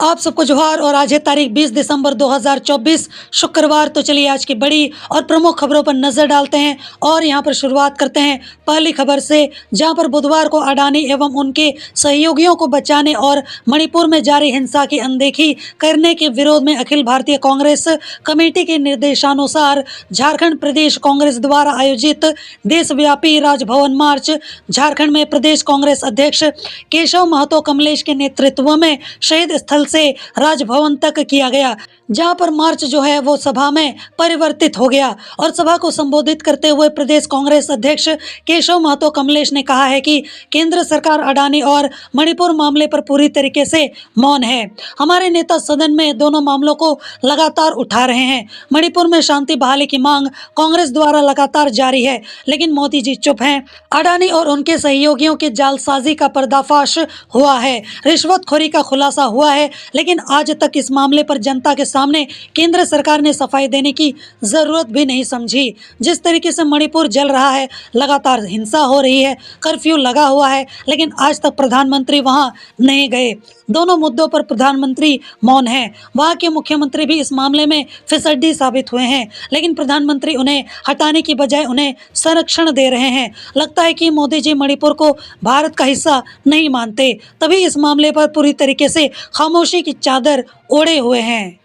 आप सबको जोहार। और आज है तारीख 20 दिसंबर 2024 शुक्रवार। तो चलिए आज की बड़ी और प्रमुख खबरों पर नजर डालते हैं और यहां पर शुरुआत करते हैं पहली खबर से, जहां पर बुधवार को अडानी एवं उनके सहयोगियों को बचाने और मणिपुर में जारी हिंसा की अनदेखी करने के विरोध में अखिल भारतीय कांग्रेस कमेटी के निर्देशानुसार झारखंड प्रदेश कांग्रेस द्वारा आयोजित देशव्यापी राजभवन मार्च झारखंड में प्रदेश कांग्रेस अध्यक्ष केशव महतो कमलेश के नेतृत्व में शहीद स्थल से राजभवन तक किया गया, जहां पर मार्च जो है वो सभा में परिवर्तित हो गया। और सभा को संबोधित करते हुए प्रदेश कांग्रेस अध्यक्ष केशव महतो कमलेश ने कहा है कि केंद्र सरकार अडानी और मणिपुर मामले पर पूरी तरीके से मौन है। हमारे नेता सदन में दोनों मामलों को लगातार उठा रहे हैं। मणिपुर में शांति बहाली की मांग कांग्रेस द्वारा लगातार जारी है, लेकिन मोदी जी चुप हैं। अडानी और उनके सहयोगियों की जालसाजी का पर्दाफाश हुआ है, रिश्वतखोरी का खुलासा हुआ है, लेकिन आज तक इस मामले पर जनता के सामने केंद्र सरकार ने सफाई देने की जरूरत भी नहीं समझी। जिस तरीके से मणिपुर जल रहा है, लगातार हिंसा हो रही है, कर्फ्यू लगा हुआ है, लेकिन आज तक प्रधानमंत्री वहां नहीं गए। दोनों मुद्दों पर प्रधानमंत्री मौन है। वहां के मुख्यमंत्री भी इस मामले में फिसड्डी साबित हुए हैं, लेकिन प्रधानमंत्री उन्हें हटाने की बजाय उन्हें संरक्षण दे रहे हैं। लगता है कि मोदी जी मणिपुर को भारत का हिस्सा नहीं मानते, तभी इस मामले पर पूरी तरीके से खामोशी की चादर ओढ़े हुए हैं।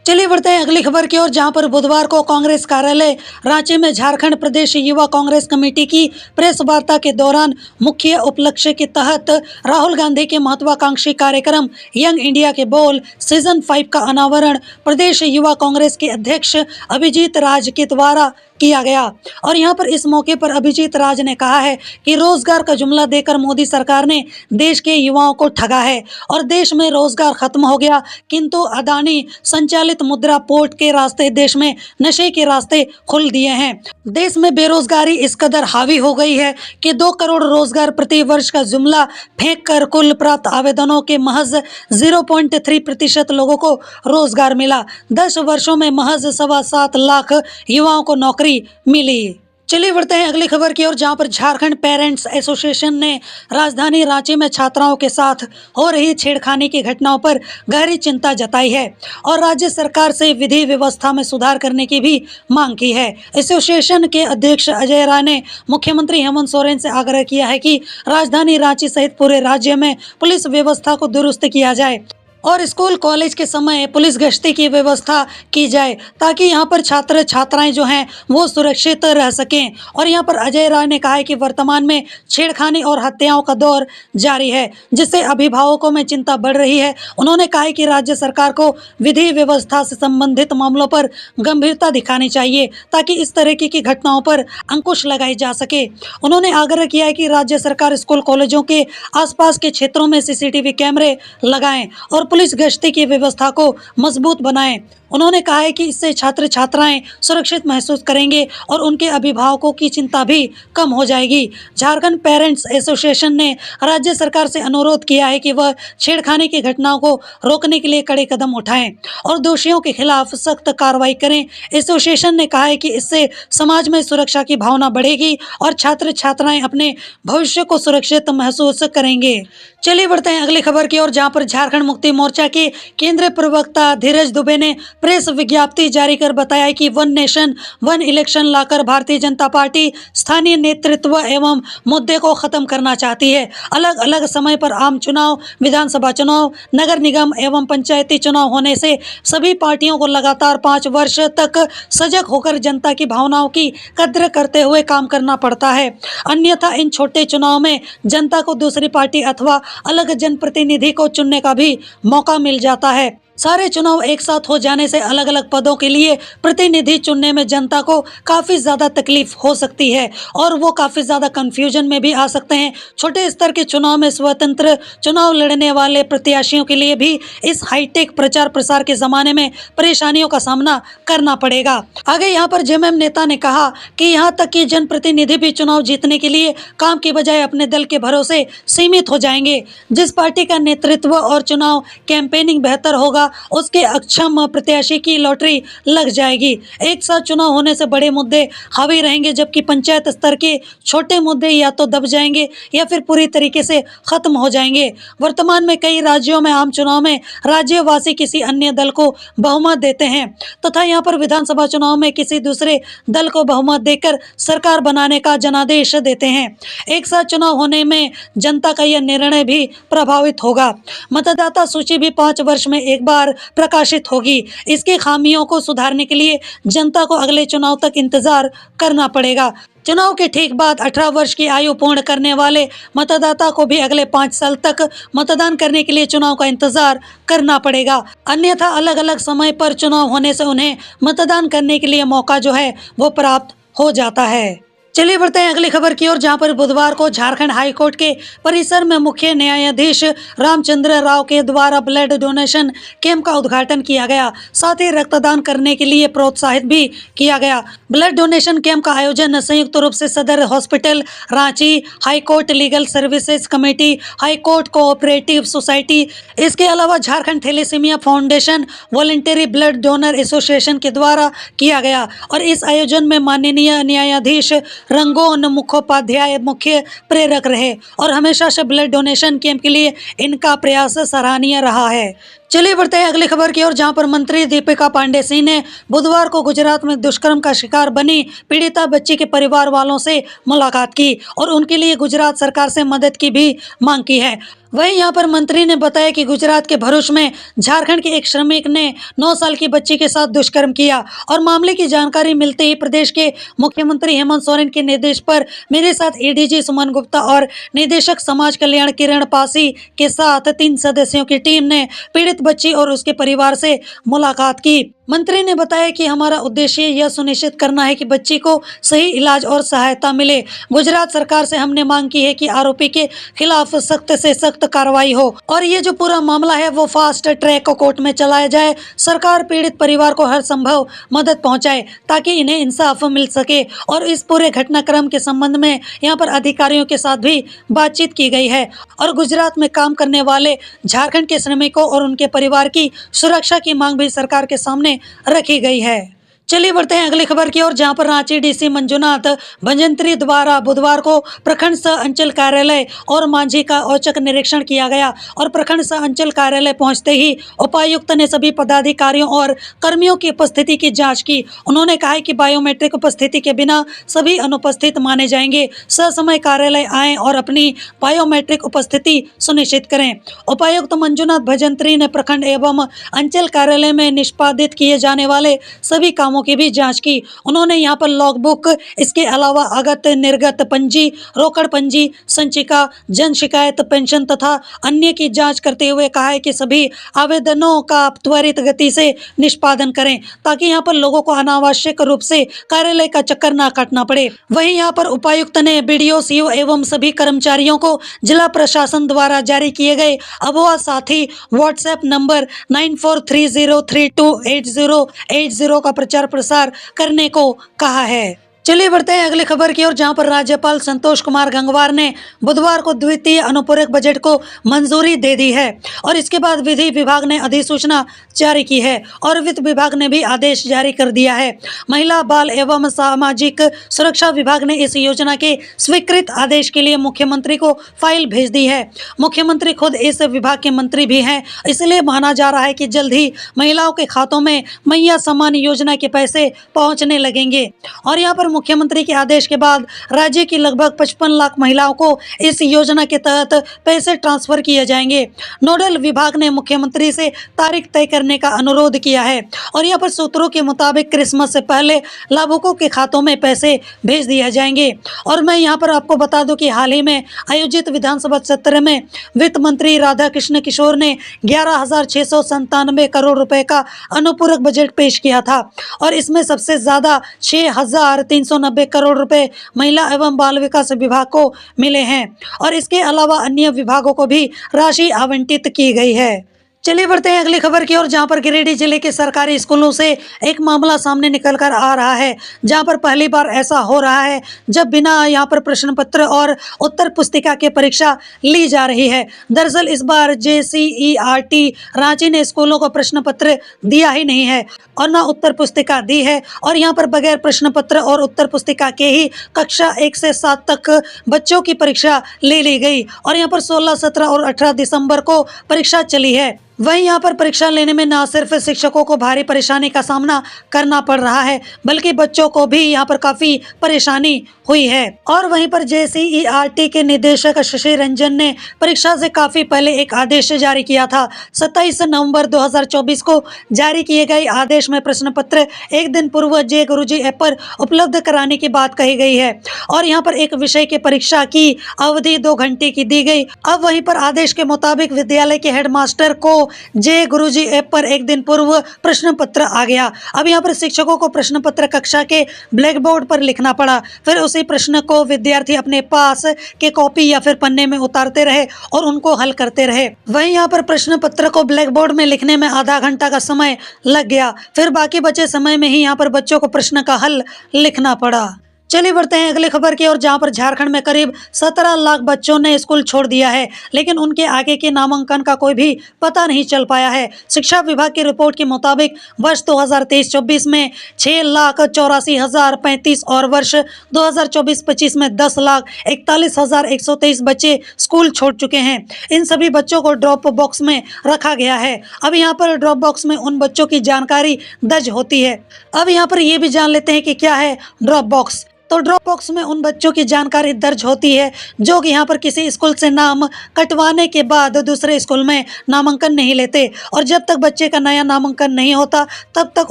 चलिए बढ़ते हैं अगली खबर की ओर, जहां पर बुधवार को कांग्रेस कार्यालय रांची में झारखंड प्रदेश युवा कांग्रेस कमेटी की प्रेस वार्ता के दौरान मुख्य उपलक्ष्य के तहत राहुल गांधी के महत्वाकांक्षी कार्यक्रम यंग इंडिया के बोल सीजन 5 का अनावरण प्रदेश युवा कांग्रेस के अध्यक्ष अभिजीत राज के द्वारा किया गया। और यहाँ पर इस मौके पर अभिजीत राज ने कहा है कि रोजगार का जुमला देकर मोदी सरकार ने देश के युवाओं को ठगा है और देश में रोजगार खत्म हो गया, किंतु अडानी संचालित मुद्रा पोर्ट के रास्ते देश में नशे के रास्ते खोल दिए हैं। देश में बेरोजगारी इस कदर हावी हो गई है कि 2 करोड़ रोजगार प्रति वर्ष का जुमला फेंक कर कुल प्राप्त आवेदनों के महज 0.3% लोगों को रोजगार मिला। 10 वर्षों में महज 7.25 लाख युवाओं को नौकरी मिली। चलिए बढ़ते हैं अगली खबर की ओर, जहां पर झारखंड पेरेंट्स एसोसिएशन ने राजधानी रांची में छात्राओं के साथ हो रही छेड़खानी की घटनाओं पर गहरी चिंता जताई है और राज्य सरकार से विधि व्यवस्था में सुधार करने की भी मांग की है। एसोसिएशन के अध्यक्ष अजय राय ने मुख्यमंत्री हेमंत सोरेन से आग्रह किया है कि राजधानी रांची सहित पूरे राज्य में पुलिस व्यवस्था को दुरुस्त किया जाए और स्कूल कॉलेज के समय पुलिस गश्ती की व्यवस्था की जाए, ताकि यहाँ पर छात्र छात्राएं जो हैं वो सुरक्षित रह सकें। और यहाँ पर अजय राय ने कहा है कि वर्तमान में छेड़खानी और हत्याओं का दौर जारी है, जिससे अभिभावकों में चिंता बढ़ रही है। उन्होंने कहा है कि राज्य सरकार को विधि व्यवस्था से संबंधित मामलों पर गंभीरता दिखानी चाहिए, ताकि इस तरह की घटनाओं पर अंकुश लगाई जा सके। उन्होंने आग्रह किया है कि राज्य सरकार स्कूल कॉलेजों के आसपास के क्षेत्रों में CCTV कैमरे लगाएं और पुलिस गश्ती की व्यवस्था को मजबूत बनाएं। उन्होंने कहा है कि इससे छात्र छात्राएं सुरक्षित महसूस करेंगे और उनके अभिभावकों की चिंता भी कम हो जाएगी। झारखंड पेरेंट्स एसोसिएशन ने राज्य सरकार से अनुरोध किया है कि वह छेड़खानी की घटनाओं को रोकने के लिए कड़े कदम उठाएं और दोषियों के खिलाफ सख्त कार्रवाई करें। एसोसिएशन ने कहा है कि इससे समाज में सुरक्षा की भावना बढ़ेगी और छात्र छात्राएं अपने भविष्य को सुरक्षित महसूस करेंगे। चलिए बढ़ते हैं अगली खबर की ओर, जहां पर झारखंड मुक्ति मोर्चा के केंद्रीय प्रवक्ता धीरज दुबे ने प्रेस विज्ञप्ति जारी कर बताया कि 1 नेशन 1 इलेक्शन लाकर भारतीय जनता पार्टी स्थानीय नेतृत्व एवं मुद्दे को खत्म करना चाहती है। अलग अलग समय पर आम चुनाव, विधानसभा चुनाव, नगर निगम एवं पंचायती चुनाव होने से सभी पार्टियों को लगातार 5 वर्ष तक सजग होकर जनता की भावनाओं की कद्र करते हुए काम करना पड़ता है, अन्यथा इन छोटे चुनाव में जनता को दूसरी पार्टी अथवा अलग जनप्रतिनिधि को चुनने का भी मौका मिल जाता है। सारे चुनाव एक साथ हो जाने से अलग अलग पदों के लिए प्रतिनिधि चुनने में जनता को काफ़ी ज़्यादा तकलीफ हो सकती है और वो काफ़ी ज़्यादा कंफ्यूजन में भी आ सकते हैं। छोटे स्तर के चुनाव में स्वतंत्र चुनाव लड़ने वाले प्रत्याशियों के लिए भी इस हाईटेक प्रचार प्रसार के ज़माने में परेशानियों का सामना करना पड़ेगा। आगे यहाँ पर जेएमएम नेता ने कहा कि यहाँ तक कि जनप्रतिनिधि भी चुनाव जीतने के लिए काम की बजाय अपने दल के भरोसे सीमित हो जाएंगे। जिस पार्टी का नेतृत्व और चुनाव कैंपेनिंग बेहतर होगा उसके अक्षम प्रत्याशी की लॉटरी लग जाएगी। एक साथ चुनाव होने से बड़े मुद्दे हावी रहेंगे, जबकि पंचायत स्तर के छोटे मुद्दे या तो दब जाएंगे या फिर पूरी तरीके से खत्म हो जाएंगे। वर्तमान में कई राज्यों में आम चुनाव में राज्यवासी किसी अन्य दल को बहुमत देते हैं तथा यहाँ पर विधानसभा चुनाव में किसी दूसरे दल को बहुमत देकर सरकार बनाने का जनादेश देते हैं। एक साथ चुनाव होने में जनता का यह निर्णय भी प्रभावित होगा। मतदाता सूची भी 5 वर्ष में एक बार प्रकाशित होगी। इसकी खामियों को सुधारने के लिए जनता को अगले चुनाव तक इंतजार करना पड़ेगा। चुनाव के ठीक बाद 18 वर्ष की आयु पूर्ण करने वाले मतदाता को भी अगले 5 साल तक मतदान करने के लिए चुनाव का इंतजार करना पड़ेगा। अन्यथा अलग अलग समय पर चुनाव होने से उन्हें मतदान करने के लिए मौका जो है वो प्राप्त हो जाता है। चलिए बढ़ते हैं अगली खबर की ओर, जहां पर बुधवार को झारखंड हाईकोर्ट के परिसर में मुख्य न्यायाधीश रामचंद्र राव के द्वारा ब्लड डोनेशन कैंप का उद्घाटन किया गया। साथ ही रक्तदान करने के लिए प्रोत्साहित भी किया गया। ब्लड डोनेशन कैंप का आयोजन संयुक्त रूप से सदर hospital Ranchi, high court legal services committee, high court cooperative society, इसके अलावा Jharkhand thalassemia foundation, voluntary blood donor association के द्वारा किया गया। और इस आयोजन में माननीय न्यायाधीश रंगोन मुखोपाध्याय मुख्य प्रेरक रहे और हमेशा से ब्लड डोनेशन कैंप के लिए इनका प्रयास सराहनीय रहा है। चलिए बढ़ते हैं अगली खबर की ओर, जहां पर मंत्री दीपिका पांडे सिंह ने बुधवार को गुजरात में दुष्कर्म का शिकार बनी पीड़िता बच्ची के परिवार वालों से मुलाकात की और उनके लिए गुजरात सरकार से मदद की भी मांग की है। वहीं यहां पर मंत्री ने बताया कि गुजरात के भरूच में झारखंड के एक श्रमिक ने 9 साल की बच्ची के साथ दुष्कर्म किया और मामले की जानकारी मिलते ही प्रदेश के मुख्यमंत्री हेमंत सोरेन के निर्देश पर मेरे साथ एडीजी सुमन गुप्ता और निदेशक समाज कल्याण किरण पासी के साथ 3 सदस्यों की टीम ने पीड़ित बच्ची और उसके परिवार से मुलाकात की। मंत्री ने बताया कि हमारा उद्देश्य यह सुनिश्चित करना है कि बच्ची को सही इलाज और सहायता मिले। गुजरात सरकार से हमने मांग की है कि आरोपी के खिलाफ सख्त से सख्त कार्रवाई हो और ये जो पूरा मामला है वो फास्ट ट्रैक कोर्ट में चलाया जाए। सरकार पीड़ित परिवार को हर संभव मदद पहुंचाए ताकि इन्हें इंसाफ मिल सके। और इस पूरे घटनाक्रम के संबंध में यहाँ पर अधिकारियों के साथ भी बातचीत की गई है और गुजरात में काम करने वाले झारखंड के श्रमिकों और उनके परिवार की सुरक्षा की मांग भी सरकार के सामने रखी गई है। चलिए बढ़ते हैं अगली खबर की ओर, जहां पर रांची डीसी मंजुनाथ भजंत्री द्वारा बुधवार को प्रखंड सह अंचल कार्यालय और मांझी का औचक निरीक्षण किया गया और प्रखंड सह अंचल कार्यालय पहुंचते ही उपायुक्त ने सभी पदाधिकारियों और कर्मियों की उपस्थिति की जांच की। उन्होंने कहा कि बायोमेट्रिक उपस्थिति के बिना सभी अनुपस्थित माने जाएंगे। ससमय कार्यालय आएं और अपनी बायोमेट्रिक उपस्थिति सुनिश्चित करें। उपायुक्त मंजुनाथ भजंत्री ने प्रखंड एवं अंचल कार्यालय में निष्पादित किए जाने वाले सभी कामों की भी जांच की। उन्होंने यहां पर लॉग बुक, इसके अलावा आगत निर्गत पंजी, रोकड़ पंजी, संचिका, जन शिकायत, पेंशन तथा अन्य की जांच करते हुए कहा है कि सभी आवेदनों का त्वरित गति से निष्पादन करें ताकि यहां पर लोगों को अनावश्यक रूप से कार्यालय का चक्कर ना काटना पड़े। वहीं यहां पर उपायुक्त ने बीडीओ, सीओ एवं सभी कर्मचारियों को जिला प्रशासन द्वारा जारी किए गए अबुआ साथी व्हाट्सएप नंबर 9430328080 का प्रचार प्रसार करने को कहा है। चलिए बढ़ते हैं अगली खबर की ओर, जहां पर राज्यपाल संतोष कुमार गंगवार ने बुधवार को द्वितीय अनुपूरक बजट को मंजूरी दे दी है और इसके बाद विधि विभाग ने अधिसूचना जारी की है और वित्त विभाग ने भी आदेश जारी कर दिया है। महिला बाल एवं सामाजिक सुरक्षा विभाग ने इस योजना के स्वीकृत आदेश के लिए मुख्यमंत्री को फाइल भेज दी है। मुख्यमंत्री खुद इस विभाग के मंत्री भी हैं, इसलिए माना जा रहा है कि जल्द ही महिलाओं के खातों में मैया सम्मान योजना के पैसे पहुंचने लगेंगे। और यहाँ पर मुख्यमंत्री के आदेश के बाद राज्य की लगभग 55 लाख महिलाओं को इस योजना के तहत पैसे ट्रांसफर किए जाएंगे। नोडल विभाग ने मुख्यमंत्री से तारीख तय करने का अनुरोध किया है और यहाँ पर सूत्रों के मुताबिक क्रिसमस से पहले लाभुकों के खातों में पैसे भेज दिए जाएंगे। और मैं यहाँ पर आपको बता दूं कि हाल ही में आयोजित विधानसभा सत्र में वित्त मंत्री राधा कृष्ण किशोर ने 11,697 करोड़ रुपए का अनुपूरक बजट पेश किया था और इसमें सबसे ज्यादा 6,390 करोड़ रुपए महिला एवं बाल विकास विभाग को मिले हैं और इसके अलावा अन्य विभागों को भी राशि आवंटित की गई है। चलिए बढ़ते हैं अगली खबर की ओर, जहां पर गिरिडीह जिले के सरकारी स्कूलों से एक मामला सामने निकल कर आ रहा है, जहां पर पहली बार ऐसा हो रहा है जब बिना यहां पर प्रश्न पत्र और उत्तर पुस्तिका की परीक्षा ली जा रही है। दरअसल इस बार JCERT रांची ने स्कूलों को प्रश्न पत्र दिया ही नहीं है और ना उत्तर पुस्तिका दी है, और यहाँ पर बगैर प्रश्न पत्र और उत्तर पुस्तिका के ही कक्षा 1 से 7 तक बच्चों की परीक्षा ले ली गई, और यहाँ पर 16, 17 और 18 दिसंबर को परीक्षा चली है। वहीं यहाँ पर परीक्षा लेने में न सिर्फ शिक्षकों को भारी परेशानी का सामना करना पड़ रहा है, बल्कि बच्चों को भी यहाँ पर काफी परेशानी हुई है। और वहीं पर JCERT के निदेशक शशि रंजन ने परीक्षा से काफी पहले एक आदेश जारी किया था। 27 नवंबर 2024 को जारी किए गए आदेश में प्रश्न पत्र एक दिन पूर्व जे गुरुजी ऐप पर उपलब्ध कराने की बात कही गई है, और यहाँ पर एक विषय की परीक्षा की अवधि 2 घंटे की दी गई। अब वहीं पर आदेश के मुताबिक विद्यालय के हेडमास्टर को जे गुरुजी ऐप पर एक दिन पूर्व प्रश्न पत्र आ गया। अब यहाँ पर शिक्षकों को प्रश्न पत्र कक्षा के ब्लैक बोर्ड पर लिखना पड़ा, फिर उसी प्रश्न को विद्यार्थी अपने पास के कॉपी या फिर पन्ने में उतारते रहे और उनको हल करते रहे। वहीं यहाँ पर प्रश्न पत्र को ब्लैक बोर्ड में लिखने में आधा घंटा का समय लग गया, फिर बाकी बचे समय में ही यहाँ पर बच्चों को प्रश्न का हल लिखना पड़ा। चलिए बढ़ते हैं अगली खबर की ओर, जहां पर झारखंड में करीब 17 लाख बच्चों ने स्कूल छोड़ दिया है, लेकिन उनके आगे के नामांकन का कोई भी पता नहीं चल पाया है। शिक्षा विभाग की रिपोर्ट के मुताबिक वर्ष 2023-24 में 6,84,035 और वर्ष 2024-25 में 10,41,123 बच्चे स्कूल छोड़ चुके हैं। इन सभी बच्चों को ड्रॉप बॉक्स में रखा गया है। अब यहाँ पर ड्रॉप बॉक्स में उन बच्चों की जानकारी दर्ज होती है। अब यहाँ पर ये भी जान लेते हैं कि क्या है ड्रॉप बॉक्स। तो ड्रॉप बॉक्स में उन बच्चों की जानकारी दर्ज होती है जो कि यहाँ पर किसी स्कूल से नाम कटवाने के बाद दूसरे स्कूल में नामांकन नहीं लेते, और जब तक बच्चे का नया नामांकन नहीं होता तब तक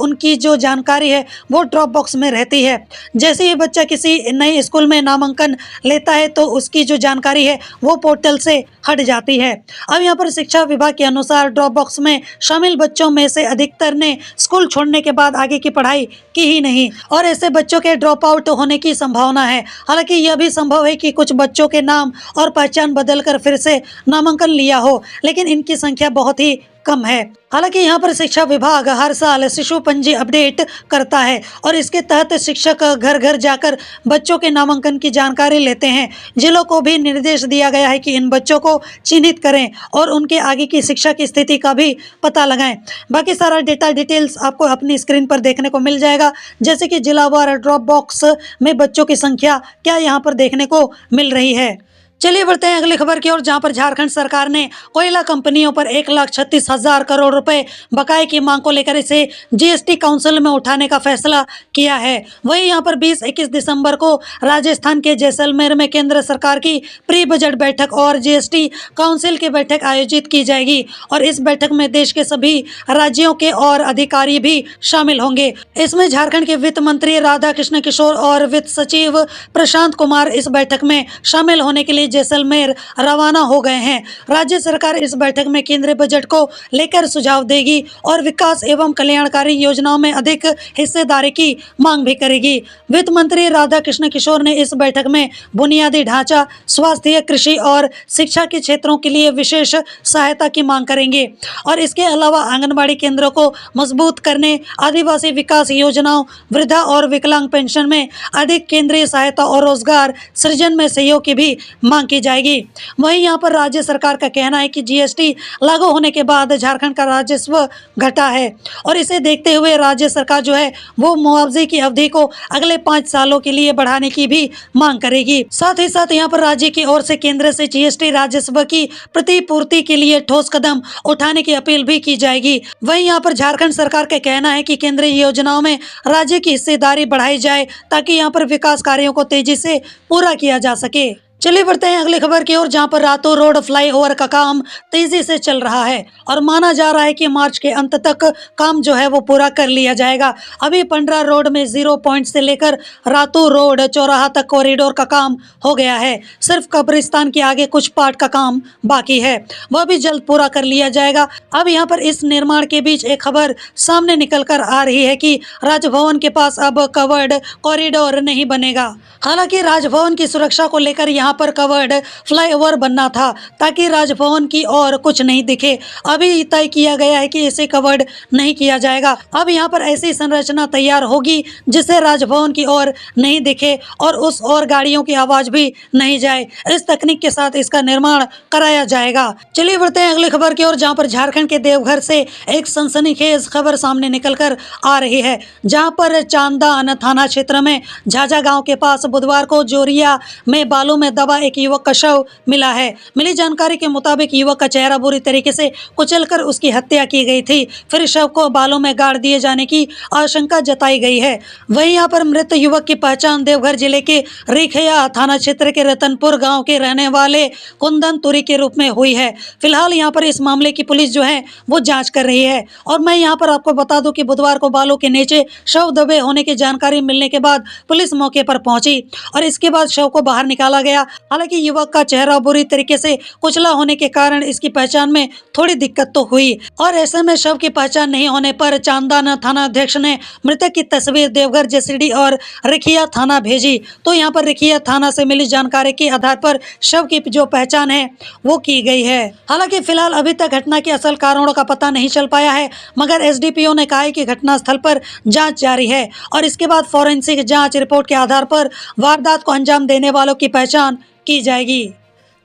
उनकी जो जानकारी है वो ड्रॉप बॉक्स में रहती है। जैसे ही बच्चा किसी नए स्कूल में नामांकन लेता है तो उसकी जो जानकारी है वो पोर्टल से हट जाती है। अब यहाँ पर शिक्षा विभाग के अनुसार ड्रॉप बॉक्स में शामिल बच्चों में से अधिकतर ने स्कूल छोड़ने के बाद आगे की पढ़ाई की ही नहीं, और ऐसे बच्चों के ड्रॉप आउट होने की संभावना है। हालांकि यह भी संभव है कि कुछ बच्चों के नाम और पहचान बदलकर फिर से नामांकन लिया हो, लेकिन इनकी संख्या बहुत ही कम है। हालांकि यहाँ पर शिक्षा विभाग हर साल शिशु पंजी अपडेट करता है, और इसके तहत शिक्षक घर घर जाकर बच्चों के नामांकन की जानकारी लेते हैं। जिलों को भी निर्देश दिया गया है कि इन बच्चों को चिन्हित करें और उनके आगे की शिक्षा की स्थिति का भी पता लगाएं। बाकी सारा डिटेल्स आपको अपनी स्क्रीन पर देखने को मिल जाएगा, जैसे कि जिलावार ड्रॉप बॉक्स में बच्चों की संख्या क्या यहाँ पर देखने को मिल रही है। चलिए बढ़ते हैं अगली खबर की ओर, जहां पर झारखंड सरकार ने कोयला कंपनियों पर 1,36,000 करोड़ रुपए बकाये की मांग को लेकर इसे GST काउंसिल में उठाने का फैसला किया है। वहीं यहां पर 20-21 दिसंबर को राजस्थान के जैसलमेर में केंद्र सरकार की प्री बजट बैठक और GST काउंसिल की बैठक आयोजित की जाएगी, और इस बैठक में देश के सभी राज्यों के और अधिकारी भी शामिल होंगे। इसमें झारखंड के वित्त मंत्री राधा कृष्ण किशोर और वित्त सचिव प्रशांत कुमार इस बैठक में शामिल होने के लिए जैसलमेर रवाना हो गए हैं। राज्य सरकार इस बैठक में केंद्रीय बजट को लेकर सुझाव देगी और विकास एवं कल्याणकारी योजनाओं में अधिक हिस्सेदारी की मांग भी करेगी। वित्त मंत्री राधा कृष्ण किशोर ने इस बैठक में बुनियादी ढांचा, स्वास्थ्य, कृषि और शिक्षा के क्षेत्रों के लिए विशेष सहायता की मांग करेंगे, और इसके अलावा आंगनबाड़ी केंद्रों को मजबूत करने, आदिवासी विकास योजनाओं, वृद्धा और विकलांग पेंशन में अधिक केंद्रीय सहायता और रोजगार सृजन में सहयोग की भी मांग की जाएगी। वहीं यहां पर राज्य सरकार का कहना है कि GST लागू होने के बाद झारखंड का राजस्व घटा है, और इसे देखते हुए राज्य सरकार जो है वो मुआवजे की अवधि को अगले 5 सालों के लिए बढ़ाने की भी मांग करेगी। साथ ही साथ यहां पर राज्य की ओर से केंद्र से GST राजस्व की प्रतिपूर्ति के लिए ठोस कदम उठाने की अपील भी की जाएगी। वहीं यहां पर झारखंड सरकार का कहना है कि केंद्रीय योजनाओं में राज्य की हिस्सेदारी बढ़ाई जाए ताकि यहां पर विकास कार्यों को तेजी से पूरा किया जा सके। चलिए बढ़ते हैं अगली खबर की ओर, जहां पर रातों रोड फ्लाईओवर का काम तेजी से चल रहा है, और माना जा रहा है कि मार्च के अंत तक काम जो है वो पूरा कर लिया जाएगा। अभी पंडरा रोड में 0 पॉइंट से लेकर रातों रोड चौराहा तक कॉरिडोर का काम हो गया है। सिर्फ कब्रिस्तान के आगे कुछ पार्ट का काम बाकी है, वह भी जल्द पूरा कर लिया जाएगा। अब यहाँ पर इस निर्माण के बीच एक खबर सामने निकल कर आ रही है कि राजभवन के पास अब कवर्ड कॉरिडोर नहीं बनेगा। हालांकि राजभवन की सुरक्षा को लेकर यहाँ यहाँ पर कवर्ड फ्लाईओवर बनना था ताकि राजभवन की और कुछ नहीं दिखे। अभी तय किया गया है कि इसे कवर्ड नहीं किया जाएगा। अब यहाँ पर ऐसी संरचना तैयार होगी जिससे राजभवन की ओर नहीं दिखे और उस और गाड़ियों की आवाज भी नहीं जाए। इस तकनीक के साथ इसका निर्माण कराया जाएगा। चलिए बढ़ते हैं अगली खबर की ओर, जहां पर झारखंड के देवघर से एक सनसनीखेज खबर सामने निकलकर आ रही है, जहां पर चांदा थाना क्षेत्र में झाझा गांव के पास बुधवार को जोरिया में बालू में दबा एक युवक का शव मिला है। मिली जानकारी के मुताबिक युवक का चेहरा बुरी तरीके से कुचलकर उसकी हत्या की गई थी, फिर शव को बालू में गाड़ दिए जाने की आशंका जताई गई है। वहीं यहाँ पर मृत युवक की पहचान देवघर जिले के रिखया थाना क्षेत्र के रतनपुर गांव के रहने वाले कुंदन तुरी के रूप में हुई है। फिलहाल यहाँ पर इस मामले की पुलिस जो है वो जांच कर रही है। और मैं यहाँ पर आपको बता दूं कि बुधवार को बालू के नीचे शव दबे होने की जानकारी मिलने के बाद पुलिस मौके पर पहुंची और इसके बाद शव को बाहर निकाला गया। हालांकि युवक का चेहरा बुरी तरीके से कुचला होने के कारण इसकी पहचान में थोड़ी दिक्कत तो हुई और ऐसे में शव की पहचान नहीं होने पर चांदा थाना अध्यक्ष ने मृतक की तस्वीर देवघर जेसीडी और रिखिया थाना भेजी। तो यहाँ पर रिखिया थाना से मिली जानकारी के आधार पर शव की जो पहचान है वो की गई है। हालांकि फिलहाल अभी तक घटना के असल कारणों का पता नहीं चल पाया है, मगर एसडीपीओ ने कहा है कि घटनास्थल पर जांच जारी है और इसके बाद फॉरेंसिक जांच रिपोर्ट के आधार पर वारदात को अंजाम देने वालों की पहचान की जाएगी।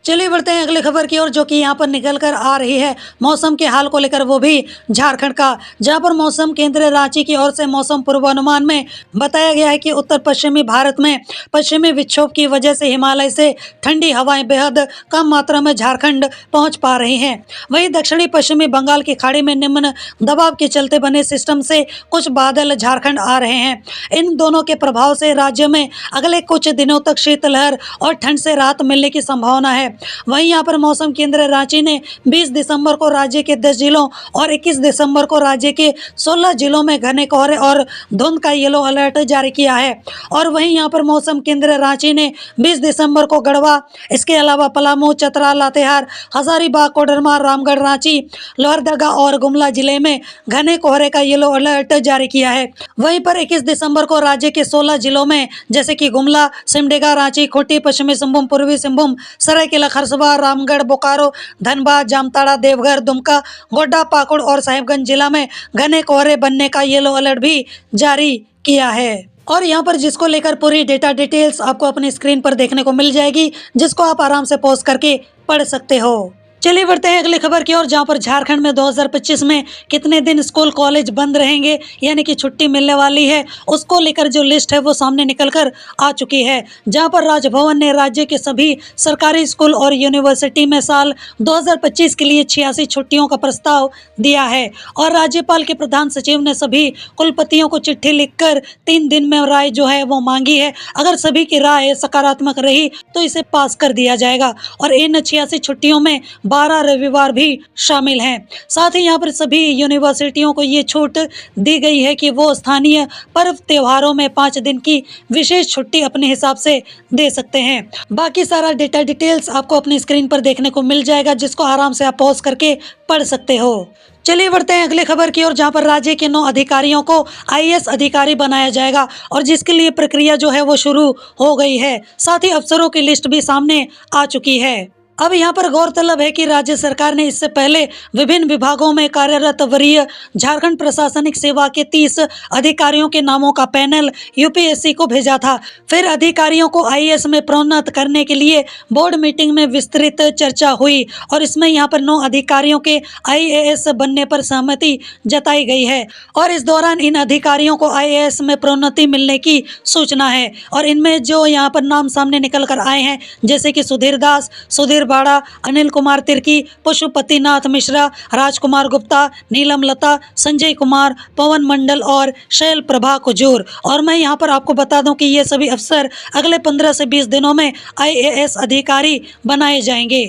चलिए बढ़ते हैं अगली खबर की ओर, जो कि यहाँ पर निकल कर आ रही है मौसम के हाल को लेकर, वो भी झारखंड का, जहाँ पर मौसम केंद्र रांची की ओर से मौसम पूर्वानुमान में बताया गया है कि उत्तर पश्चिमी भारत में पश्चिमी विक्षोभ की वजह से हिमालय से ठंडी हवाएं बेहद कम मात्रा में झारखंड पहुँच पा रही हैं। वहीं दक्षिणी पश्चिमी बंगाल की खाड़ी में निम्न दबाव के चलते बने सिस्टम से कुछ बादल झारखंड आ रहे हैं। इन दोनों के प्रभाव से राज्य में अगले कुछ दिनों तक शीतलहर और ठंड से राहत मिलने की संभावना है। वहीं यहाँ पर मौसम केंद्र रांची ने 20 दिसंबर को राज्य के 10 जिलों और 21 दिसंबर को राज्य के 16 जिलों में घने कोहरे और धुंध का येलो अलर्ट जारी किया है। और वहीं यहाँ पर मौसम केंद्र रांची ने 20 दिसंबर को गढ़वा, इसके अलावा पलामू, चतरा, लातेहार, हजारीबाग, कोडरमा, रामगढ़, रांची, लोहरदगा और गुमला जिले में घने कोहरे का येलो अलर्ट जारी किया है। वहीं पर 21 दिसंबर को राज्य के 16 जिलों में जैसे कि गुमला, सिमडेगा, रांची, खूंटी, पश्चिमी सिंहभूम, पूर्वी सिंहभूम, सरायकेला खरसवा, रामगढ़, बोकारो, धनबाद, जामताड़ा, देवघर, दुमका, गोड्डा, पाकुड़ और साहिबगंज जिला में घने कोहरे बनने का येलो अलर्ट भी जारी किया है। और यहाँ पर जिसको लेकर पूरी डेटा डिटेल्स आपको अपनी स्क्रीन पर देखने को मिल जाएगी, जिसको आप आराम से पॉज करके पढ़ सकते हो। चलिए बढ़ते हैं अगली खबर की ओर, जहां पर झारखंड में 2025 में कितने दिन स्कूल कॉलेज बंद रहेंगे, यानी कि छुट्टी मिलने वाली है, उसको लेकर जो लिस्ट है वो सामने निकलकर आ चुकी है। जहां पर राजभवन ने राज्य के सभी सरकारी स्कूल और यूनिवर्सिटी में साल 2025 के लिए 86 छुट्टियों का प्रस्ताव दिया है और राज्यपाल के प्रधान सचिव ने सभी कुलपतियों को चिट्ठी लिखकर 3 दिन में राय जो है वो मांगी है। अगर सभी की राय सकारात्मक रही तो इसे पास कर दिया जाएगा और इन 86 छुट्टियों में 12 रविवार भी शामिल हैं। साथ ही यहाँ पर सभी यूनिवर्सिटियों को ये छूट दी गई है कि वो स्थानीय पर्व त्योहारों में 5 दिन की विशेष छुट्टी अपने हिसाब से दे सकते हैं। बाकी सारा डेटा डिटेल्स आपको अपनी स्क्रीन पर देखने को मिल जाएगा, जिसको आराम से आप पॉज करके पढ़ सकते हो। चलिए बढ़ते हैं अगली खबर की ओर, जहां पर राज्य के 9 अधिकारियों को आईएएस अधिकारी बनाया जाएगा और जिसके लिए प्रक्रिया जो है वो शुरू हो गई है। साथ ही अफसरों की लिस्ट भी सामने आ चुकी है। अब यहाँ पर गौरतलब है कि राज्य सरकार ने इससे पहले विभिन्न विभागों में कार्यरत वरीय झारखंड प्रशासनिक सेवा के 30 अधिकारियों के नामों का पैनल यूपीएससी को भेजा था। फिर अधिकारियों को आईएएस में प्रोन्नत करने के लिए बोर्ड मीटिंग में विस्तृत चर्चा हुई और इसमें यहाँ पर 9 अधिकारियों के आईएएस बनने पर सहमति जताई गई है और इस दौरान इन अधिकारियों को आईएएस में प्रोन्नति मिलने की सूचना है। और इनमें जो यहाँ पर नाम सामने निकल कर आए हैं, जैसे कि सुधीर दास, सुधीर बाड़ा, अनिल कुमार तिर्की, पशुपतिनाथ मिश्रा, राजकुमार गुप्ता, नीलम लता, संजय कुमार, पवन मंडल और शैल प्रभा कुजूर। और मैं यहाँ पर आपको बता दूं कि ये सभी अफसर अगले 15 से 20 दिनों में आईएएस अधिकारी बनाए जाएंगे।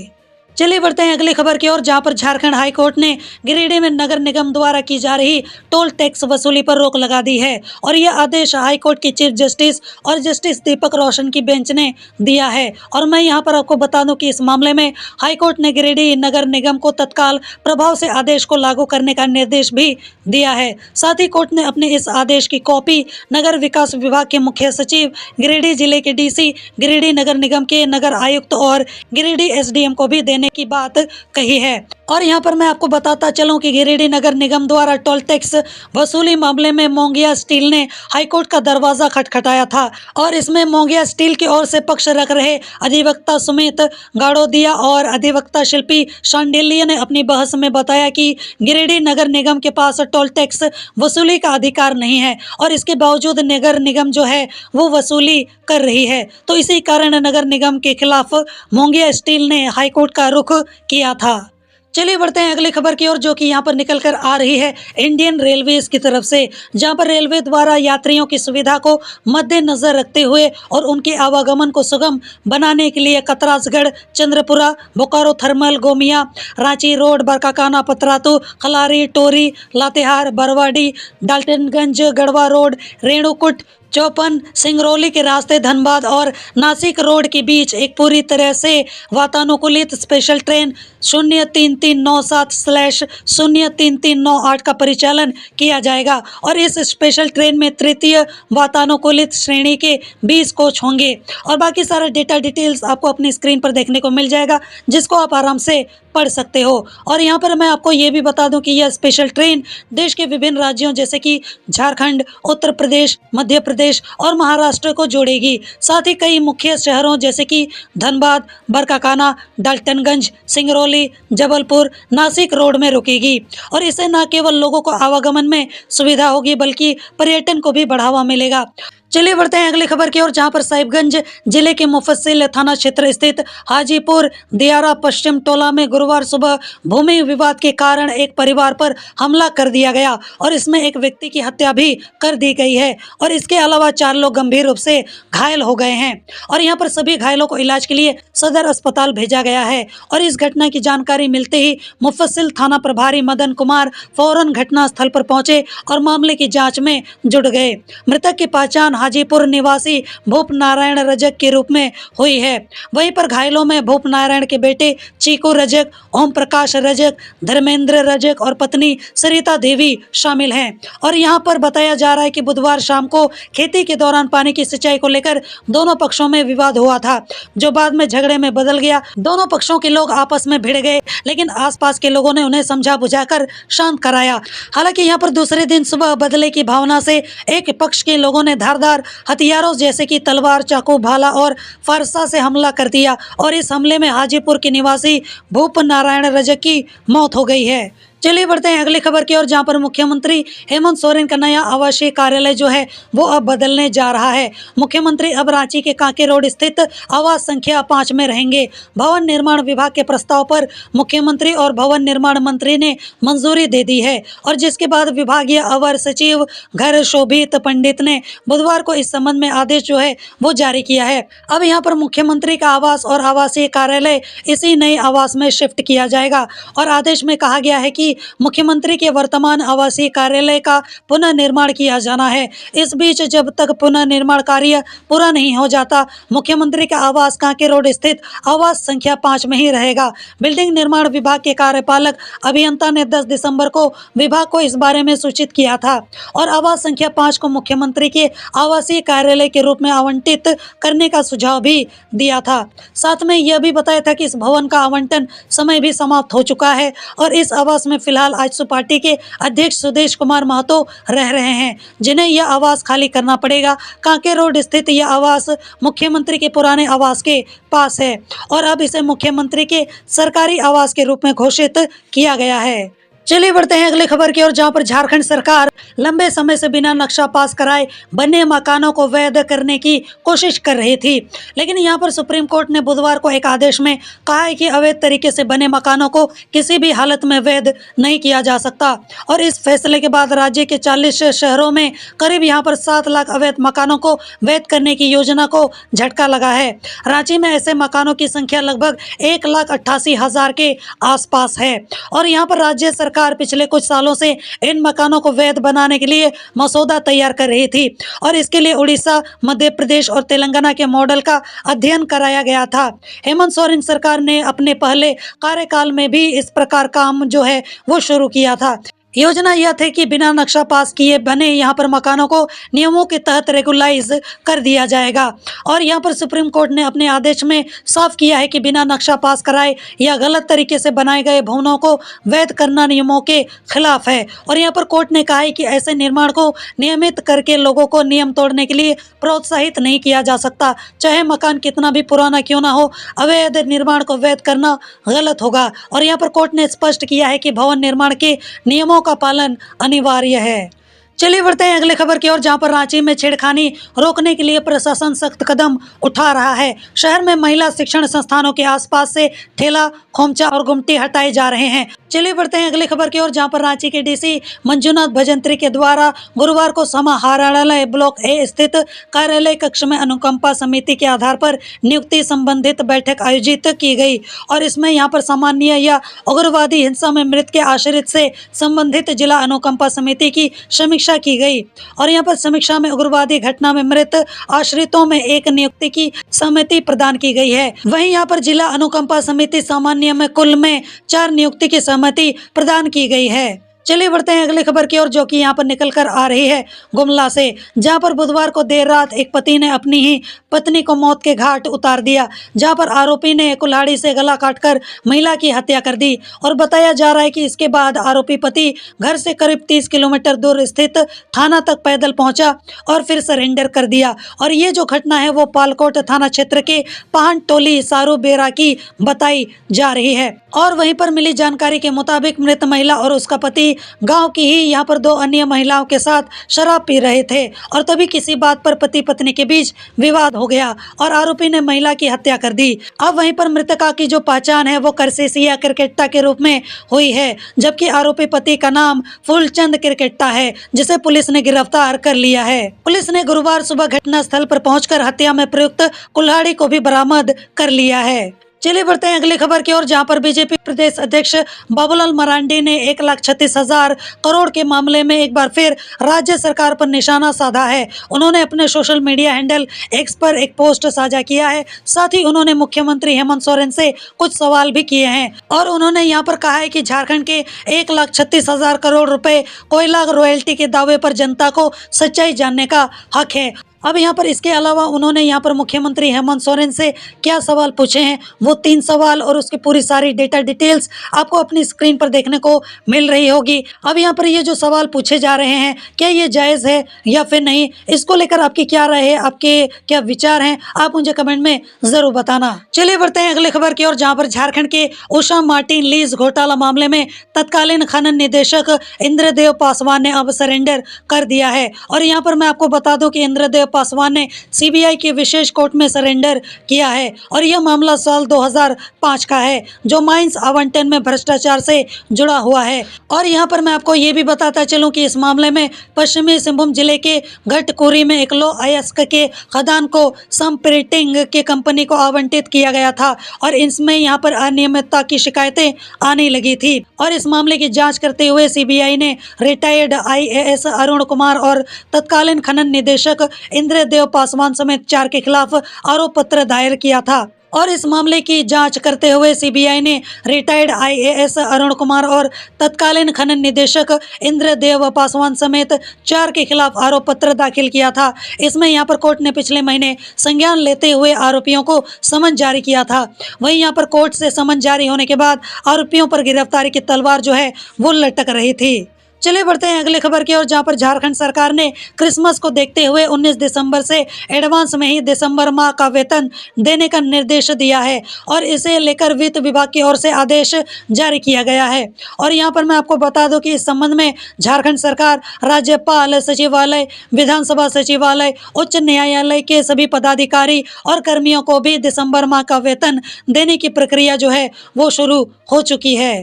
चलिए बढ़ते हैं अगली खबर की ओर, जहां पर झारखंड हाई कोर्ट ने गिरिडीह में नगर निगम द्वारा की जा रही टोल टैक्स वसूली पर रोक लगा दी है। और यह आदेश हाई कोर्ट के चीफ जस्टिस और जस्टिस दीपक रोशन की बेंच ने दिया है। और मैं यहां पर आपको बता दूं कि इस मामले में हाई कोर्ट ने गिरिडीह नगर निगम को तत्काल प्रभाव से आदेश को लागू करने का निर्देश भी दिया है। साथ ही कोर्ट ने अपने इस आदेश की कॉपी नगर विकास विभाग के मुख्य सचिव, गिरिडीह जिले के डीसी, गिरिडीह नगर निगम के नगर आयुक्त और गिरिडीह एसडीएम को भी देने की बात कही है। और यहाँ पर मैं आपको बताता चलूं कि गिरिडीह नगर निगम द्वारा टोल टैक्स वसूली मामले में मोंगिया स्टील ने हाईकोर्ट का दरवाजा खटखटाया था। और इसमें मोंगिया स्टील की ओर से पक्ष रख रहे अधिवक्ता सुमित गाड़ोदिया और अधिवक्ता शिल्पी शांडिल्य ने अपनी बहस में बताया कि गिरिडीह नगर निगम के पास टोल टैक्स वसूली का अधिकार नहीं है और इसके बावजूद नगर निगम जो है वो वसूली कर रही है। तो इसी कारण नगर निगम के खिलाफ मोंगिया स्टील ने हाईकोर्ट का रुख किया था। चलिए बढ़ते हैं अगली खबर की ओर, जो कि यहाँ पर निकल कर आ रही है इंडियन रेलवेज की तरफ से, जहाँ पर रेलवे द्वारा यात्रियों की सुविधा को मद्देनजर रखते हुए और उनके आवागमन को सुगम बनाने के लिए Katrasgarh, Chandrapura, Bokaro thermal, Gomia, Ranchi road, Barkakana, Patratu, Khalari, Tori, Latehar, Barwadih, Daltonganj, Garhwa road, Renukoot, Chopan, Singrauli के रास्ते धनबाद और नासिक रोड के बीच एक पूरी तरह से वातानुकूलित स्पेशल ट्रेन 03397/03398 का परिचालन किया जाएगा। और इस स्पेशल ट्रेन में तृतीय वातानुकूलित श्रेणी के 20 कोच होंगे। और बाकी सारा डेटा डिटेल्स आपको अपनी स्क्रीन पर देखने को मिल जाएगा, जिसको आप आराम से पढ़ सकते हो। और यहाँ पर मैं आपको ये भी बता दूं कि यह स्पेशल ट्रेन देश के विभिन्न राज्यों जैसे कि झारखंड, उत्तर प्रदेश, मध्य प्रदेश और महाराष्ट्र को जोड़ेगी। साथ ही कई मुख्य शहरों जैसे कि धनबाद, बरकाकाना, डाल्टनगंज, सिंगरौली, जबलपुर, नासिक रोड में रुकेगी। और इससे न केवल लोगों को आवागमन में सुविधा होगी बल्कि पर्यटन को भी बढ़ावा मिलेगा। चलिए बढ़ते हैं अगली खबर की ओर, जहां पर साहिबगंज जिले के मुफस्सिल थाना क्षेत्र स्थित हाजीपुर दियारा पश्चिम टोला में गुरुवार सुबह भूमि विवाद के कारण एक परिवार पर हमला कर दिया गया और इसमें एक व्यक्ति की हत्या भी कर दी गई है। और इसके अलावा 4 लोग गंभीर रूप से घायल हो गए हैं। और यहां पर सभी घायलों को इलाज के लिए सदर अस्पताल भेजा गया है। और इस घटना की जानकारी मिलते ही मुफस्सिल थाना प्रभारी मदन कुमार फौरन घटना स्थल पर पहुंचे और मामले की जाँच में जुट गए। मृतक की पहचान हाजीपुर निवासी भूप नारायण रजक के रूप में हुई है। वहीं पर घायलों में भूप नारायण के बेटे चीकू रजक, ओम प्रकाश रजक, धर्मेंद्र रजक और पत्नी सरिता देवी शामिल हैं। और यहां पर बताया जा रहा है कि बुधवार शाम को खेती के दौरान पानी की सिंचाई को लेकर दोनों पक्षों में विवाद हुआ था, जो बाद में झगड़े में बदल गया। दोनों पक्षों के लोग आपस में भिड़ गए, लेकिन आसपास के लोगों ने उन्हें समझा बुझाकर शांत कराया। हालांकि यहाँ पर दूसरे दिन सुबह बदले की भावना से एक पक्ष के लोगों ने धारदार हथियारों जैसे कि तलवार, चाकू, भाला और फरसा से हमला कर दिया। और इस हमले में हाजीपुर के निवासी भूप नारायण रजक की मौत हो गई है। चलिए बढ़ते हैं अगली खबर की ओर, जहां पर मुख्यमंत्री हेमंत सोरेन का नया आवासीय कार्यालय जो है वो अब बदलने जा रहा है। मुख्यमंत्री अब रांची के कांके रोड स्थित आवास संख्या 5 में रहेंगे। भवन निर्माण विभाग के प्रस्ताव पर मुख्यमंत्री और भवन निर्माण मंत्री ने मंजूरी दे दी है। और जिसके बाद विभागीय अवर सचिव घर शोभित पंडित ने बुधवार को इस संबंध में आदेश जो है वो जारी किया है। अब यहाँ पर मुख्यमंत्री का आवास और आवासीय कार्यालय इसी नए आवास में शिफ्ट किया जाएगा। और आदेश में कहा गया है कि मुख्यमंत्री के वर्तमान आवासीय कार्यालय का पुनः निर्माण किया जाना है। इस बीच जब तक पुनः निर्माण कार्य पूरा नहीं हो जाता, मुख्यमंत्री का आवास कांके रोड स्थित आवास संख्या 5 में ही रहेगा। बिल्डिंग निर्माण विभाग के कार्यपालक अभियंता ने 10 दिसंबर को विभाग को इस बारे में सूचित किया था और आवास संख्या 5 को मुख्यमंत्री के आवासीय कार्यालय के रूप में आवंटित करने का सुझाव भी दिया था। साथ में यह भी बताया था कि इस भवन का आवंटन समय भी समाप्त हो चुका है और इस आवास में फिलहाल आजसू पार्टी के अध्यक्ष सुदेश कुमार महतो रह रहे हैं, जिन्हें यह आवास खाली करना पड़ेगा। कांके रोड स्थित यह आवास मुख्यमंत्री के पुराने आवास के पास है और अब इसे मुख्यमंत्री के सरकारी आवास के रूप में घोषित किया गया है। चलिए बढ़ते हैं अगली खबर की ओर, जहां पर झारखंड सरकार लंबे समय से बिना नक्शा पास कराए बने मकानों को वैध करने की कोशिश कर रही थी। लेकिन यहां पर सुप्रीम कोर्ट ने बुधवार को एक आदेश में कहा है कि अवैध तरीके से बने मकानों को किसी भी हालत में वैध नहीं किया जा सकता। और इस फैसले के बाद राज्य के 40 शहरों में करीब यहां पर 7 लाख अवैध मकानों को वैध करने की योजना को झटका लगा है। रांची में ऐसे मकानों की संख्या लगभग 1,88,000 के आसपास है। और यहाँ पर राज्य सरकार पिछले कुछ सालों से इन मकानों को वैध बनाने के लिए मसौदा तैयार कर रही थी और इसके लिए उड़ीसा, मध्य प्रदेश और तेलंगाना के मॉडल का अध्ययन कराया गया था। हेमंत सोरेन सरकार ने अपने पहले कार्यकाल में भी इस प्रकार काम जो है वो शुरू किया था। योजना यह थी कि बिना नक्शा पास किए बने यहाँ पर मकानों को नियमों के तहत रेगुलाइज कर दिया जाएगा। और यहाँ पर सुप्रीम कोर्ट ने अपने आदेश में साफ किया है कि बिना नक्शा पास कराए या गलत तरीके से बनाए गए भवनों को वैध करना नियमों के खिलाफ है। और यहाँ पर कोर्ट ने कहा है कि ऐसे निर्माण को नियमित करके लोगों को नियम तोड़ने के लिए प्रोत्साहित नहीं किया जा सकता। चाहे मकान कितना भी पुराना क्यों ना हो, अवैध निर्माण को वैध करना गलत होगा। और यहाँ पर कोर्ट ने स्पष्ट किया है कि भवन निर्माण के नियमों का पालन अनिवार्य है। चलिए बढ़ते हैं अगली खबर की ओर, जहां पर रांची में छेड़खानी रोकने के लिए प्रशासन सख्त कदम उठा रहा है। शहर में महिला शिक्षण संस्थानों के आसपास से ठेला, खोमचा और गुमटी हटाए जा रहे हैं। चलिए बढ़ते हैं अगली खबर की ओर, जहां पर रांची के डीसी मंजुनाथ भजंत्री के द्वारा गुरुवार को समाहरणालय ब्लॉक ए स्थित कार्यालय कक्ष में अनुकंपा समिति के आधार पर नियुक्ति संबंधित बैठक आयोजित की गई। और इसमें यहाँ पर सामान्य या उग्रवादी हिंसा में मृत के आश्रित से संबंधित जिला अनुकंपा समिति की समीक्षा की गई। और यहाँ पर समीक्षा में उग्रवादी घटना में मृत आश्रितों में एक नियुक्ति की समिति प्रदान की गई है। वहीं यहाँ पर जिला अनुकंपा समिति सामान्य में कुल में 4 नियुक्ति की सहमति प्रदान की गई है। चलिए बढ़ते हैं अगली खबर की ओर, जो कि यहाँ पर निकल कर आ रही है गुमला से, जहाँ पर बुधवार को देर रात एक पति ने अपनी ही पत्नी को मौत के घाट उतार दिया, जहाँ पर आरोपी ने कुल्हाड़ी से गला काटकर महिला की हत्या कर दी। और बताया जा रहा है कि इसके बाद आरोपी पति घर से करीब 30 किलोमीटर दूर स्थित थाना तक पैदल पहुंचा और फिर सरेंडर कर दिया। और ये जो घटना है वो पालकोट थाना क्षेत्र के पाहन टोली सारू बेरा की बताई जा रही है। और वहीं पर मिली जानकारी के मुताबिक मृत महिला और उसका पति गांव की ही यहाँ पर 2 अन्य महिलाओं के साथ शराब पी रहे थे और तभी किसी बात पर पति पत्नी के बीच विवाद हो गया और आरोपी ने महिला की हत्या कर दी। अब वहीं पर मृतका की जो पहचान है वो करसेसिया क्रिकेट्टा के रूप में हुई है, जबकि आरोपी पति का नाम फूलचंद क्रिकेट्टा है, जिसे पुलिस ने गिरफ्तार कर लिया है। पुलिस ने गुरुवार सुबह घटनास्थल पर पहुंचकर हत्या में प्रयुक्त कुल्हाड़ी को भी बरामद कर लिया है। चलिए बढ़ते हैं अगली खबर की ओर, जहां पर बीजेपी प्रदेश अध्यक्ष बाबूलाल मरांडी ने 1,36,000 करोड़ के मामले में एक बार फिर राज्य सरकार पर निशाना साधा है। उन्होंने अपने सोशल मीडिया हैंडल एक्स पर एक पोस्ट साझा किया है। साथ ही उन्होंने मुख्यमंत्री हेमंत सोरेन से कुछ सवाल भी किए हैं और उन्होंने यहाँ पर कहा है कि झारखंड के 1,36,000 करोड़ रुपए कोयला रॉयल्टी के दावे पर जनता को सच्चाई जानने का हक है। अब यहाँ पर इसके अलावा उन्होंने यहाँ पर मुख्यमंत्री हेमंत सोरेन से क्या सवाल पूछे हैं, वो 3 सवाल और उसकी पूरी सारी डेटा डिटेल्स आपको अपनी स्क्रीन पर देखने को मिल रही होगी। अब यहाँ पर ये जो सवाल पूछे जा रहे हैं, क्या ये जायज़ है या फिर नहीं, इसको लेकर आपकी क्या राय है, आपके क्या विचार हैं, आप मुझे कमेंट में ज़रूर बताना। चलिए बढ़ते हैं अगली खबर की ओर, जहाँ पर झारखंड के उषा मार्टिन लीज घोटाला मामले में तत्कालीन खनन निदेशक इंद्रदेव पासवान ने अब सरेंडर कर दिया है। और यहाँ पर मैं आपको बता दूं कि इंद्रदेव पासवान ने सीबीआई की विशेष कोर्ट में सरेंडर किया है और यह मामला साल 2005 का है, जो माइंस आवंटन में भ्रष्टाचार से जुड़ा हुआ है। और यहाँ पर मैं आपको ये भी बताता चलूं कि इस मामले में पश्चिमी सिंहभूम जिले के घटकुरी में एक लो अयस्क के खदान को समप्रिंटिंग के कंपनी को आवंटित किया गया था और इसमें यहाँ पर अनियमितता की शिकायतें आने लगी थी। और इस मामले की जांच करते हुए सीबीआई ने रिटायर्ड IAS अरुण कुमार और तत्कालीन खनन निदेशक इंद्रदेव पासवान समेत 4 के खिलाफ आरोप पत्र दायर किया था। और इस मामले की जांच करते हुए सीबीआई ने रिटायर्ड IAS अरुण कुमार और तत्कालीन खनन निदेशक इंद्रदेव पासवान समेत 4 के खिलाफ आरोप पत्र दाखिल किया था। इसमें यहाँ पर कोर्ट ने पिछले महीने संज्ञान लेते हुए आरोपियों को समन जारी किया था। वहीं यहाँ पर कोर्ट से समन जारी होने के बाद आरोपियों पर गिरफ्तारी की तलवार जो है वो लटक रही थी। चलिए बढ़ते हैं अगली खबर की ओर, जहां पर झारखंड सरकार ने क्रिसमस को देखते हुए 19 दिसंबर से एडवांस में ही दिसंबर माह का वेतन देने का निर्देश दिया है और इसे लेकर वित्त विभाग की ओर से आदेश जारी किया गया है। और यहां पर मैं आपको बता दूं कि इस संबंध में झारखंड सरकार राज्यपाल सचिवालय, विधानसभा सचिवालय, उच्च न्यायालय के सभी पदाधिकारी और कर्मियों को भी दिसंबर माह का वेतन देने की प्रक्रिया जो है वो शुरू हो चुकी है।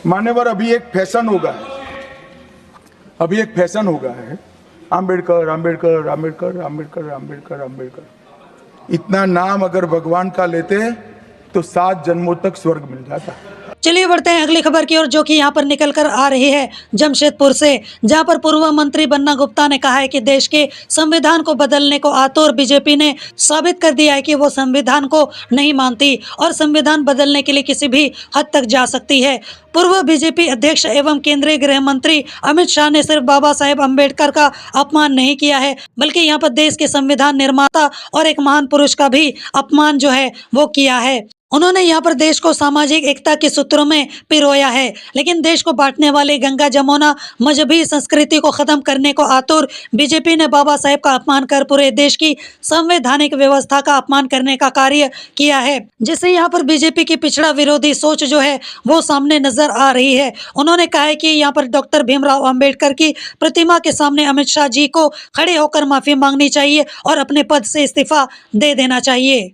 मान्यवर, अभी एक फैशन हो गया है, आम्बेडकर आम्बेडकर आम्बेडकर आम्बेडकर आम्बेडकर आम्बेडकर। इतना नाम अगर भगवान का लेते हैं तो 7 जन्मों तक स्वर्ग मिल जाता। चलिए बढ़ते हैं अगली खबर की ओर, जो कि यहाँ पर निकल कर आ रही है जमशेदपुर से, जहाँ पर पूर्व मंत्री बन्ना गुप्ता ने कहा है कि देश के संविधान को बदलने को आतुर बीजेपी ने साबित कर दिया है कि वो संविधान को नहीं मानती और संविधान बदलने के लिए किसी भी हद तक जा सकती है। पूर्व बीजेपी अध्यक्ष एवं केंद्रीय गृह मंत्री अमित शाह ने सिर्फ बाबा साहेब अम्बेडकर का अपमान नहीं किया है, बल्कि यहाँ पर देश के संविधान निर्माता और एक महान पुरुष का भी अपमान जो है वो किया है। उन्होंने यहाँ पर देश को सामाजिक एकता के सूत्रों में पिरोया है, लेकिन देश को बांटने वाले गंगा जमुना मजहबी संस्कृति को खत्म करने को आतुर बीजेपी ने बाबा साहेब का अपमान कर पूरे देश की संवैधानिक व्यवस्था का अपमान करने का कार्य किया है, जिससे यहाँ पर बीजेपी की पिछड़ा विरोधी सोच जो है वो सामने नजर आ रही है। उन्होंने कहा है कि यहाँ पर डॉक्टर भीमराव अम्बेडकर की प्रतिमा के सामने अमित शाह जी को खड़े होकर माफी मांगनी चाहिए और अपने पद से इस्तीफा दे देना चाहिए।